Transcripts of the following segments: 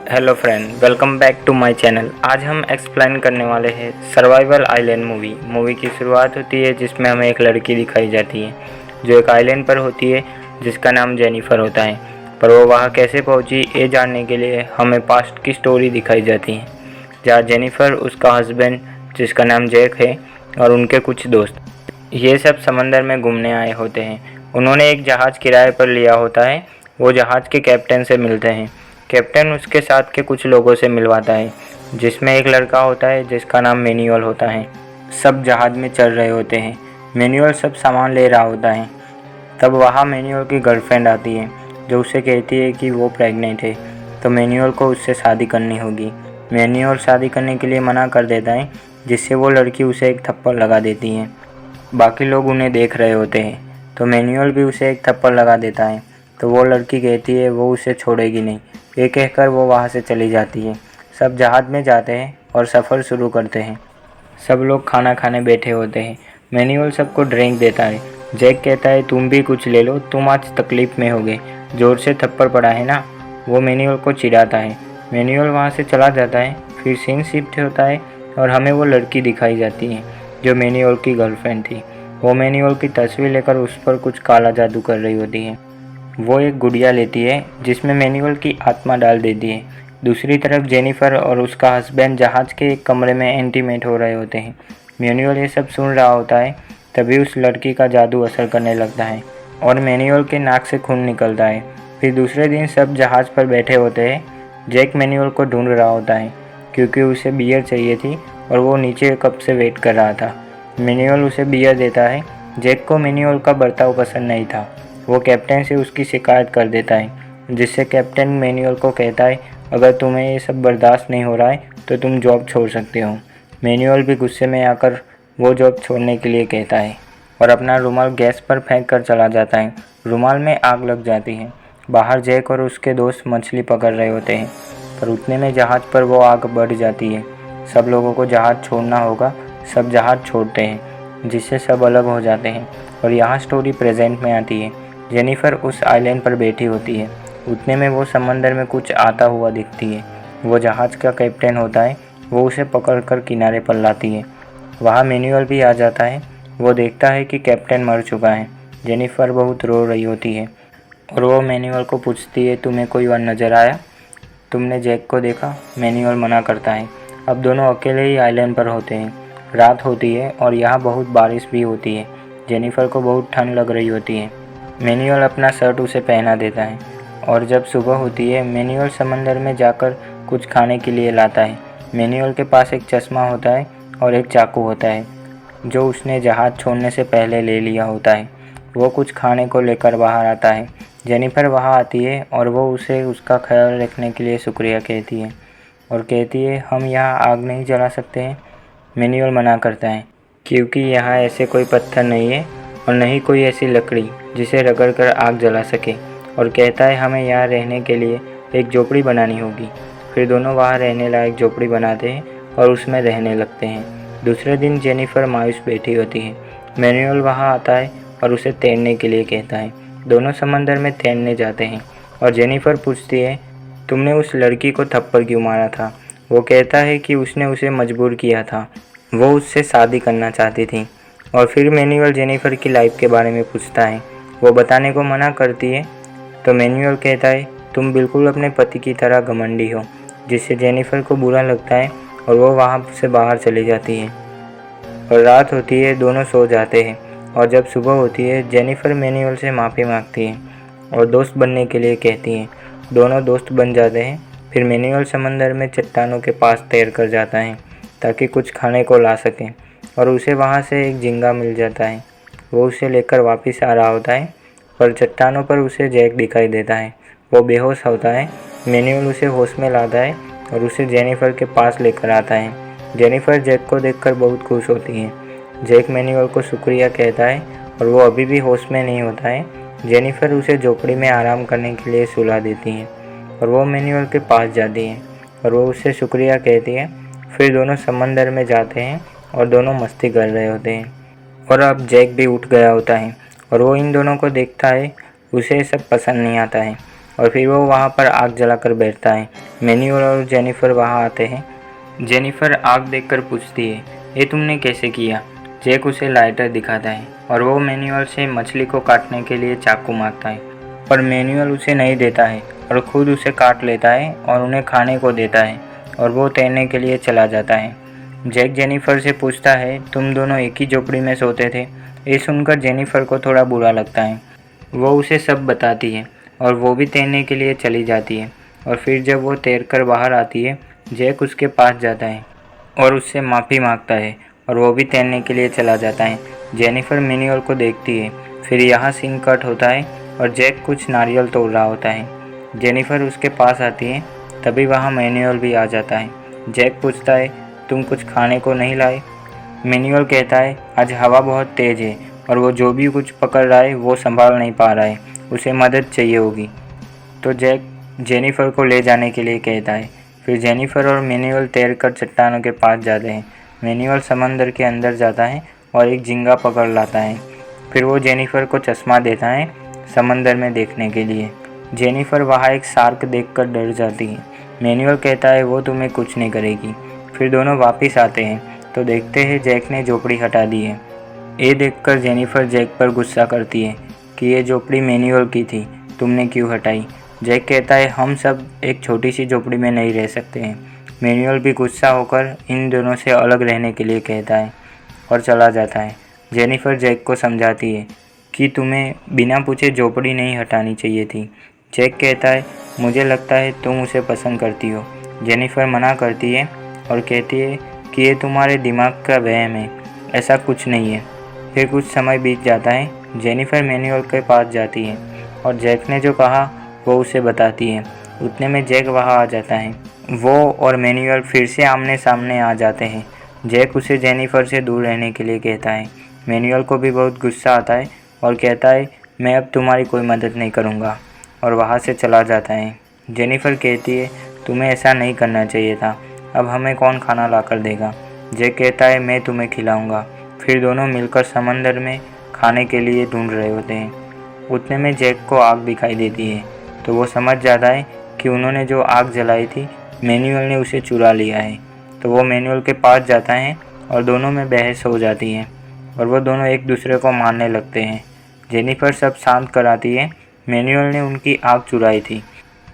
Hello friend, welcome back to my channel. आज हम explain करने वाले हैं सर्वाइवल आइलैंड मूवी की शुरुआत होती है जिसमें हमें एक लड़की दिखाई जाती है जो एक आइलैंड पर होती है जिसका नाम जेनिफर होता है। पर वो वहाँ कैसे पहुँची ये जानने के लिए हमें पास्ट की स्टोरी दिखाई जाती है, जहाँ जेनिफर, उसका हस्बैंड जिसका नाम जैक है और उनके कुछ दोस्त ये सब समंदर में घूमने आए होते हैं। उन्होंने एक जहाज़ किराए पर लिया होता है। वो जहाज़ के कैप्टन से मिलते हैं। कैप्टन उसके साथ के कुछ लोगों से मिलवाता है, जिसमें एक लड़का होता है जिसका नाम मैनुअल होता है। सब जहाज़ में चल रहे होते हैं। मैनुअल सब सामान ले रहा होता है। तब वहाँ मैनुअल की गर्लफ्रेंड आती है जो उसे कहती है कि वो प्रेग्नेंट है, तो मैनुअल को उससे शादी करनी होगी। मैनुअल शादी करने के लिए मना कर देता है, जिससे वो लड़की उसे एक थप्पड़ लगा देती है। बाकी लोग उन्हें देख रहे होते हैं, तो मैनुअल भी उसे एक थप्पड़ लगा देता है। तो वो लड़की कहती है वो उसे छोड़ेगी नहीं। ये कहकर वो वहाँ से चली जाती है। सब जहाज़ में जाते हैं और सफ़र शुरू करते हैं। सब लोग खाना खाने बैठे होते हैं। मैनुअल सबको ड्रिंक देता है। जैक कहता है तुम भी कुछ ले लो, तुम आज तकलीफ़ में होगे, ज़ोर से थप्पड़ पड़ा है ना। वो मैनुअल को चिढ़ाता है। मैनुअल वहाँ से चला जाता है। फिर सीन शिफ्ट होता है और हमें वो लड़की दिखाई जाती है जो मैनुअल की गर्लफ्रेंड थी। वो मैनुअल की तस्वीर लेकर उस पर कुछ काला जादू कर रही होती है। वो एक गुड़िया लेती है जिसमें मैनुअल की आत्मा डाल देती है। दूसरी तरफ जेनिफर और उसका हस्बैंड जहाज़ के एक कमरे में इंटीमेट हो रहे होते हैं। मैनुअल ये सब सुन रहा होता है। तभी उस लड़की का जादू असर करने लगता है और मैनुअल के नाक से खून निकलता है। फिर दूसरे दिन सब जहाज़ पर बैठे होते हैं। जैक मैनुअल को ढूंढ रहा होता है क्योंकि उसे बियर चाहिए थी और वो नीचे कब से वेट कर रहा था। मैनुअल उसे बियर देता है। जैक को मैनुअल का बर्ताव पसंद नहीं था। वो कैप्टन से उसकी शिकायत कर देता है, जिससे कैप्टन मैनुअल को कहता है अगर तुम्हें ये सब बर्दाश्त नहीं हो रहा है तो तुम जॉब छोड़ सकते हो। मैनुअल भी गुस्से में आकर वो जॉब छोड़ने के लिए कहता है और अपना रुमाल गैस पर फेंक कर चला जाता है। रुमाल में आग लग जाती है। बाहर जैक और उसके दोस्त मछली पकड़ रहे होते हैं, पर उतने में जहाज़ पर वो आग बढ़ जाती है। सब लोगों को जहाज़ छोड़ना होगा। सब जहाज़ छोड़ते हैं, जिससे सब अलग हो जाते हैं और यहाँ स्टोरी प्रेजेंट में आती है। जेनिफर उस आइलैंड पर बैठी होती है। उतने में वो समंदर में कुछ आता हुआ दिखती है। वो जहाज़ का कैप्टन होता है। वो उसे पकड़कर किनारे पर लाती है। वहाँ मैनुअल भी आ जाता है। वो देखता है कि कैप्टन मर चुका है। जेनिफर बहुत रो रही होती है और वो मैनुअल को पूछती है तुम्हें कोई और नज़र आया? तुमने जैक को देखा? मैनुअल मना करता है। अब दोनों अकेले ही आइलैंड पर होते हैं। रात होती है और यहाँ बहुत बारिश भी होती है। जेनिफर को बहुत ठंड लग रही होती है। मैनुअल अपना शर्ट उसे पहना देता है और जब सुबह होती है मैनुअल समंदर में जाकर कुछ खाने के लिए लाता है। मैनुअल के पास एक चश्मा होता है और एक चाकू होता है जो उसने जहाज़ छोड़ने से पहले ले लिया होता है। वो कुछ खाने को लेकर बाहर आता है। जेनिफर वहाँ आती है और वो उसे उसका ख्याल रखने के लिए शुक्रिया कहती है और कहती है हम यहाँ आग नहीं जला सकते हैं। मैनुअल मना करता है क्योंकि यहाँ ऐसे कोई पत्थर नहीं है और न ही कोई ऐसी लकड़ी जिसे रगड़ कर आग जला सके, और कहता है हमें यहाँ रहने के लिए एक झोपड़ी बनानी होगी। फिर दोनों वहाँ रहने लायक झोपड़ी बनाते हैं और उसमें रहने लगते हैं। दूसरे दिन जेनिफर मायूस बैठी होती है। मैनुअल वहाँ आता है और उसे तैरने के लिए कहता है। दोनों समंदर में तैरने जाते हैं और जेनिफर पूछती है तुमने उस लड़की को थप्पड़ क्यों मारा था? वो कहता है कि उसने उसे मजबूर किया था, वो उससे शादी करना चाहती थी। और फिर मैनुअल जेनिफर की लाइफ के बारे में पूछता है। वो बताने को मना करती है तो मैनुअल कहता है तुम बिल्कुल अपने पति की तरह घमंडी हो, जिससे जेनिफर को बुरा लगता है और वो वहाँ से बाहर चली जाती है। और रात होती है, दोनों सो जाते हैं और जब सुबह होती है जेनिफर मैनुअल से माफ़ी मांगती है और दोस्त बनने के लिए कहती है। दोनों दोस्त बन जाते हैं। फिर मैनुअल समंदर में चट्टानों के पास तैर कर जाता है ताकि कुछ खाने को ला सकें और उसे वहाँ से एक झींगा मिल जाता है। वो उसे लेकर वापस आ रहा होता है पर चट्टानों पर उसे जैक दिखाई देता है। वो बेहोश होता है। मैनुअल उसे होश में लाता है और उसे जेनिफर के पास लेकर आता है। जेनिफर जैक को देखकर बहुत खुश होती है। जैक मैनुअल को शुक्रिया कहता है और वो अभी भी होश में नहीं होता है। जेनिफर उसे झोपड़ी में आराम करने के लिए सुला देती है और वो मैनुअल के पास जाती है और वो उससे शुक्रिया कहती है। फिर दोनों समंदर में जाते हैं और दोनों मस्ती कर रहे होते हैं और अब जैक भी उठ गया होता है और वो इन दोनों को देखता है। उसे सब पसंद नहीं आता है। और फिर वो वहाँ पर आग जलाकर बैठता है। मैनुअल और जेनिफर वहाँ आते हैं। जेनिफर आग देखकर पूछती है, ये तुमने कैसे किया? जैक उसे लाइटर दिखाता है और वो मैनुअल से मछली को काटने के लिए चाकू मांगता है, पर मैनुअल उसे नहीं देता है और खुद उसे काट लेता है और उन्हें खाने को देता है और वो तैरने के लिए चला जाता है। जैक जेनिफर से पूछता है, तुम दोनों एक ही झोपड़ी में सोते थे? ये सुनकर जेनिफर को थोड़ा बुरा लगता है। वो उसे सब बताती है और वो भी तैरने के लिए चली जाती है। और फिर जब वो तैरकर बाहर आती है, जैक उसके पास जाता है और उससे माफ़ी मांगता है और वो भी तैरने के लिए चला जाता है। जेनिफर मैनुअल को देखती है। फिर यहाँ सीन कट होता है और जैक कुछ नारियल तोड़ रहा होता है। जेनिफर उसके पास आती है, तभी वहाँ मैनुअल भी आ जाता है। जैक पूछता है, तुम कुछ खाने को नहीं लाए? मैनुअल कहता है, आज हवा बहुत तेज़ है और वो जो भी कुछ पकड़ रहा है वो संभाल नहीं पा रहा है, उसे मदद चाहिए होगी। तो जैक जेनिफर को ले जाने के लिए कहता है। फिर जेनिफर और मैनुअल तैरकर चट्टानों के पास जाते हैं। मैनुअल समंदर के अंदर जाता है और एक झींगा पकड़ लाता है। फिर वो जेनिफर को चश्मा देता है समंदर में देखने के लिए। जेनिफर वहाँ एक शार्क देखकर डर जाती है। मैनुअल कहता है वो तुम्हें कुछ नहीं करेगी। फिर दोनों वापस आते हैं तो देखते हैं जैक ने झोपड़ी हटा दी है। ये देखकर जेनिफर जैक पर गुस्सा करती है कि ये झोपड़ी मैनुअल की थी, तुमने क्यों हटाई? जैक कहता है, हम सब एक छोटी सी झोपड़ी में नहीं रह सकते हैं। मैनुअल भी गुस्सा होकर इन दोनों से अलग रहने के लिए कहता है और चला जाता है। जेनिफर जैक को समझाती है कि तुम्हें बिना पूछे झोपड़ी नहीं हटानी चाहिए थी। जैक कहता है, मुझे लगता है तुम उसे पसंद करती हो। जेनिफर मना करती है और कहती है कि ये तुम्हारे दिमाग का वहम है, ऐसा कुछ नहीं है। फिर कुछ समय बीत जाता है। जेनिफर मैनुअल के पास जाती है और जैक ने जो कहा वो उसे बताती है। उतने में जैक वहाँ आ जाता है। वो और मैनुअल फिर से आमने सामने आ जाते हैं। जैक उसे जेनिफर से दूर रहने के लिए कहता है। मैनुअल को भी बहुत गुस्सा आता है और कहता है, मैं अब तुम्हारी कोई मदद नहीं करूँगा, और वहाँ से चला जाता है। जेनिफर कहती है, तुम्हें ऐसा नहीं करना चाहिए था, अब हमें कौन खाना ला कर देगा? जैक कहता है, मैं तुम्हें खिलाऊँगा। फिर दोनों मिलकर समंदर में खाने के लिए ढूंढ रहे होते हैं। उतने में जैक को आग दिखाई देती है तो वो समझ जाता है कि उन्होंने जो आग जलाई थी मैनुअल ने उसे चुरा लिया है। तो वो मैनुअल के पास जाता है और दोनों में बहस हो जाती है और वो दोनों एक दूसरे को मारने लगते हैं। जेनिफर सब शांत कराती है। मैनुअल ने उनकी आग चुराई थी।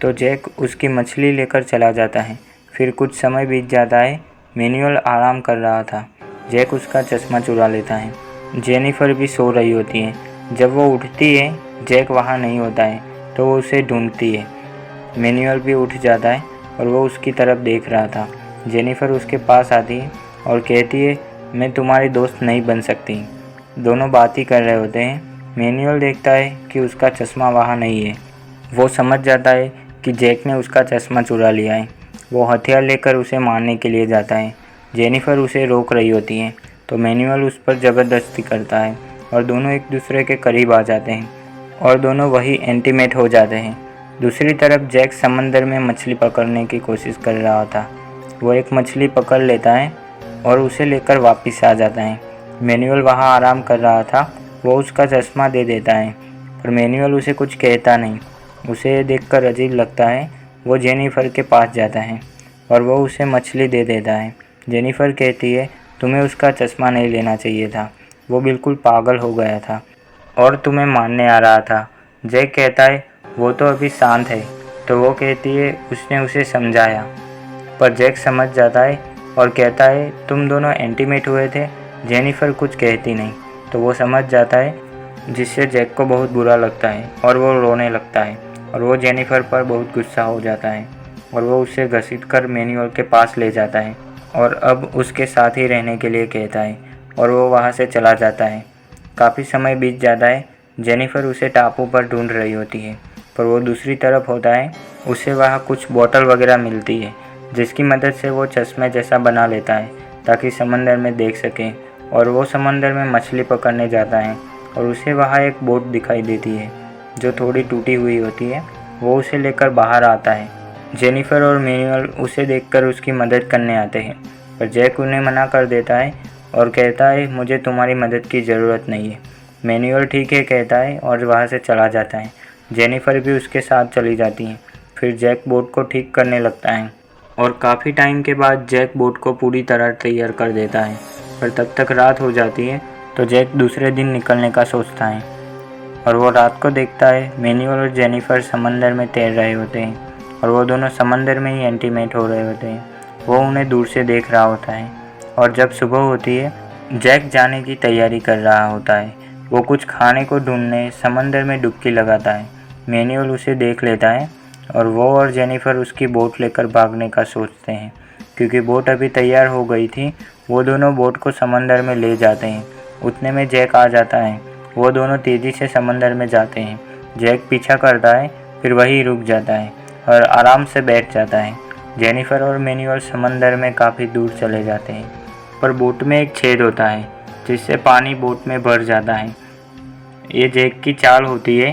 तो जैक उसकी मछली लेकर चला जाता है। फिर कुछ समय बीत जाता है। मैनुअल आराम कर रहा था। जैक उसका चश्मा चुरा लेता है। जेनिफर भी सो रही होती है। जब वो उठती है, जैक वहाँ नहीं होता है तो वो उसे ढूंढती है। मैनुअल भी उठ जाता है और वो उसकी तरफ देख रहा था। जेनिफर उसके पास आती है और कहती है, मैं तुम्हारी दोस्त नहीं बन सकती। दोनों बात ही कर रहे होते हैं। मैनुअल देखता है कि उसका चश्मा वहाँ नहीं है। वो समझ जाता है कि जैक ने उसका चश्मा चुरा लिया है। वो हथियार लेकर उसे मारने के लिए जाता है। जेनिफर उसे रोक रही होती है तो मैनुअल उस पर ज़बरदस्ती करता है और दोनों एक दूसरे के करीब आ जाते हैं और दोनों वही इंटीमेट हो जाते हैं। दूसरी तरफ जैक समंदर में मछली पकड़ने की कोशिश कर रहा था। वो एक मछली पकड़ लेता है और उसे लेकर वापस आ जाता है। मैनुअल वहाँ आराम कर रहा था। वो उसका चश्मा दे देता है पर मैनुअल उसे कुछ कहता नहीं। उसे देखकर अजीब लगता है। वो जेनिफर के पास जाता है और वो उसे मछली दे देता है। जेनिफर कहती है, तुम्हें उसका चश्मा नहीं लेना चाहिए था, वो बिल्कुल पागल हो गया था और तुम्हें मारने आ रहा था। जैक कहता है, वो तो अभी शांत है। तो वो कहती है, उसने उसे समझाया। पर जैक समझ जाता है और कहता है, तुम दोनों इंटीमेट हुए थे। जेनिफर कुछ कहती नहीं तो वो समझ जाता है, जिससे जैक को बहुत बुरा लगता है और वो रोने लगता है और वो जेनिफर पर बहुत गुस्सा हो जाता है और वो उसे घसीटकर मैनुअल के पास ले जाता है और अब उसके साथ ही रहने के लिए कहता है और वो वहाँ से चला जाता है। काफ़ी समय बीत जाता है। जेनिफर उसे टापू पर ढूंढ रही होती है पर वो दूसरी तरफ होता है। उसे वहाँ कुछ बोतल वगैरह मिलती है जिसकी मदद से वो चश्मे जैसा बना लेता है ताकि समंदर में देख सके, और वो समंदर में मछली पकड़ने जाता है और उसे वहाँ एक बोट दिखाई देती है जो थोड़ी टूटी हुई होती है। वो उसे लेकर बाहर आता है। जेनिफर और मैनुअल उसे देखकर उसकी मदद करने आते हैं पर जैक उन्हें मना कर देता है और कहता है, मुझे तुम्हारी मदद की ज़रूरत नहीं है। मैनुअल ठीक है कहता है और वहाँ से चला जाता है। जेनिफर भी उसके साथ चली जाती है। फिर जैक बोट को ठीक करने लगता है और काफ़ी टाइम के बाद जैक बोट को पूरी तरह तैयार कर देता है। पर तब तक रात हो जाती है तो जैक दूसरे दिन निकलने का सोचता है और वो रात को देखता है मैनुअल और जेनिफर समंदर में तैर रहे होते हैं और वो दोनों समंदर में ही इंटीमेट हो रहे होते हैं। वो उन्हें दूर से देख रहा होता है और जब सुबह होती है जैक जाने की तैयारी कर रहा होता है। वो कुछ खाने को ढूंढने समंदर में डुबकी लगाता है। मैनुअल उसे देख लेता है और वो और जेनिफर उसकी बोट लेकर भागने का सोचते हैं। क्योंकि बोट अभी तैयार हो गई थी, वो दोनों बोट को समंदर में ले जाते हैं। उतने में जैक आ जाता है। वो दोनों तेज़ी से समंदर में जाते हैं। जैक पीछा करता है, फिर वही रुक जाता है और आराम से बैठ जाता है। जेनिफर और मैनुअल समंदर में काफ़ी दूर चले जाते हैं, पर बोट में एक छेद होता है जिससे पानी बोट में भर जाता है। ये जैक की चाल होती है।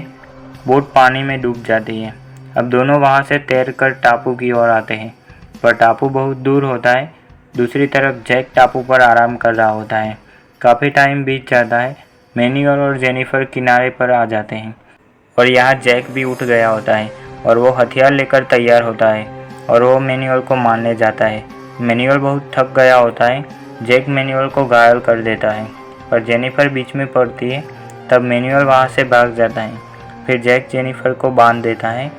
बोट पानी में डूब जाती है। अब दोनों वहाँ से तैरकर टापू की ओर आते हैं, पर टापू बहुत दूर होता है। दूसरी तरफ जैक टापू पर आराम कर रहा होता है। काफ़ी टाइम बीत जाता है। मैनुअल और जेनिफर किनारे पर आ जाते हैं और यहाँ जैक भी उठ गया होता है और वो हथियार लेकर तैयार होता है और वो मैनुअल को मारने जाता है। मैनुअल बहुत थक गया होता है। जैक मैनुअल को घायल कर देता है, पर जेनिफर बीच में पड़ती है। तब मैनुअल वहाँ से भाग जाता है। फिर जैक जेनिफर को बांध देता है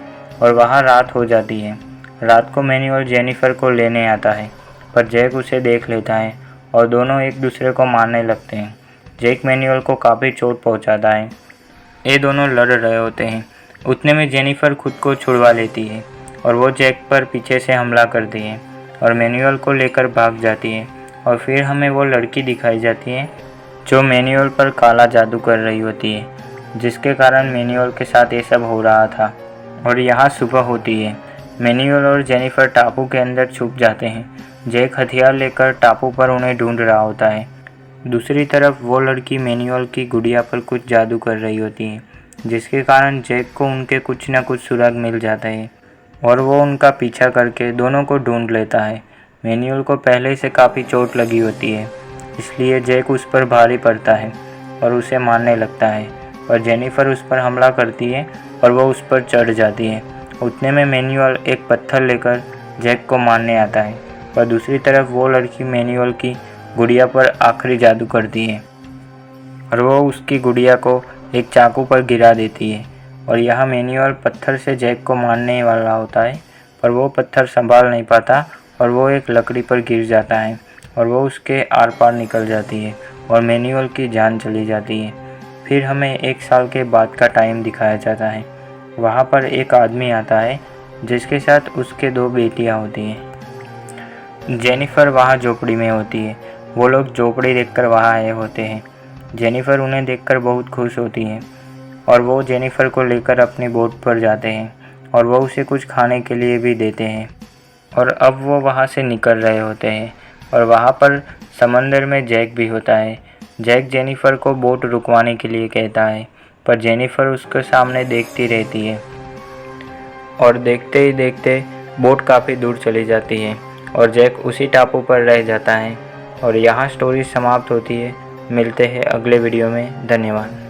और वहाँ रात हो जाती है। रात को मैनुअल जेनिफर को लेने आता है, पर जैक उसे देख लेता है और दोनों एक दूसरे को मारने लगते हैं। जैक मैनुअल को काफ़ी चोट पहुंचाता है। ये दोनों लड़ रहे होते हैं। उतने में जेनिफर खुद को छुड़वा लेती है और वो जैक पर पीछे से हमला करती है और मैनुअल को लेकर भाग जाती है। और फिर हमें वो लड़की दिखाई जाती है जो मैनुअल पर काला जादू कर रही होती है, जिसके कारण मैनुअल के साथ ये सब हो रहा था। और यहाँ सुबह होती है। मैनुअल और जेनिफर टापू के अंदर छुप जाते हैं। जैक हथियार लेकर टापू पर उन्हें ढूंढ रहा होता है। दूसरी तरफ वो लड़की मैनुअल की गुड़िया पर कुछ जादू कर रही होती है, जिसके कारण जैक को उनके कुछ न कुछ सुराग मिल जाता है और वो उनका पीछा करके दोनों को ढूंढ लेता है। मैनुअल को पहले से काफ़ी चोट लगी होती है, इसलिए जैक उस पर भारी पड़ता है और उसे मारने लगता है। और जेनिफर उस पर हमला करती है और वो उस पर चढ़ जाती है। उतने में मैनुअल एक पत्थर लेकर जैक को मारने आता है, पर दूसरी तरफ वो लड़की मैनुअल की गुड़िया पर आखिरी जादू करती है और वो उसकी गुड़िया को एक चाकू पर गिरा देती है। और यहाँ मैनुअल पत्थर से जैक को मारने वाला होता है, पर वो पत्थर संभाल नहीं पाता और वो एक लकड़ी पर गिर जाता है और वो उसके आर पार निकल जाती है और मैनुअल की जान चली जाती है। फिर हमें 1 साल के बाद का टाइम दिखाया जाता है। वहाँ पर एक आदमी आता है जिसके साथ उसके 2 बेटियाँ होती हैं। जेनिफर वहाँ झोपड़ी में होती है। वो लोग झोपड़ी देखकर वहाँ आए होते हैं। जेनिफर उन्हें देखकर बहुत खुश होती है और वो जेनिफर को लेकर अपनी बोट पर जाते हैं और वो उसे कुछ खाने के लिए भी देते हैं। और अब वो वहाँ से निकल रहे होते हैं और वहाँ पर समंदर में जैक भी होता है। जैक जेनिफर को बोट रुकवाने के लिए कहता है, पर जेनिफर उसके सामने देखती रहती है और देखते ही देखते बोट काफ़ी दूर चली जाती है और जैक उसी टापू पर रह जाता है। और यहाँ स्टोरी समाप्त होती है। मिलते हैं अगले वीडियो में। धन्यवाद।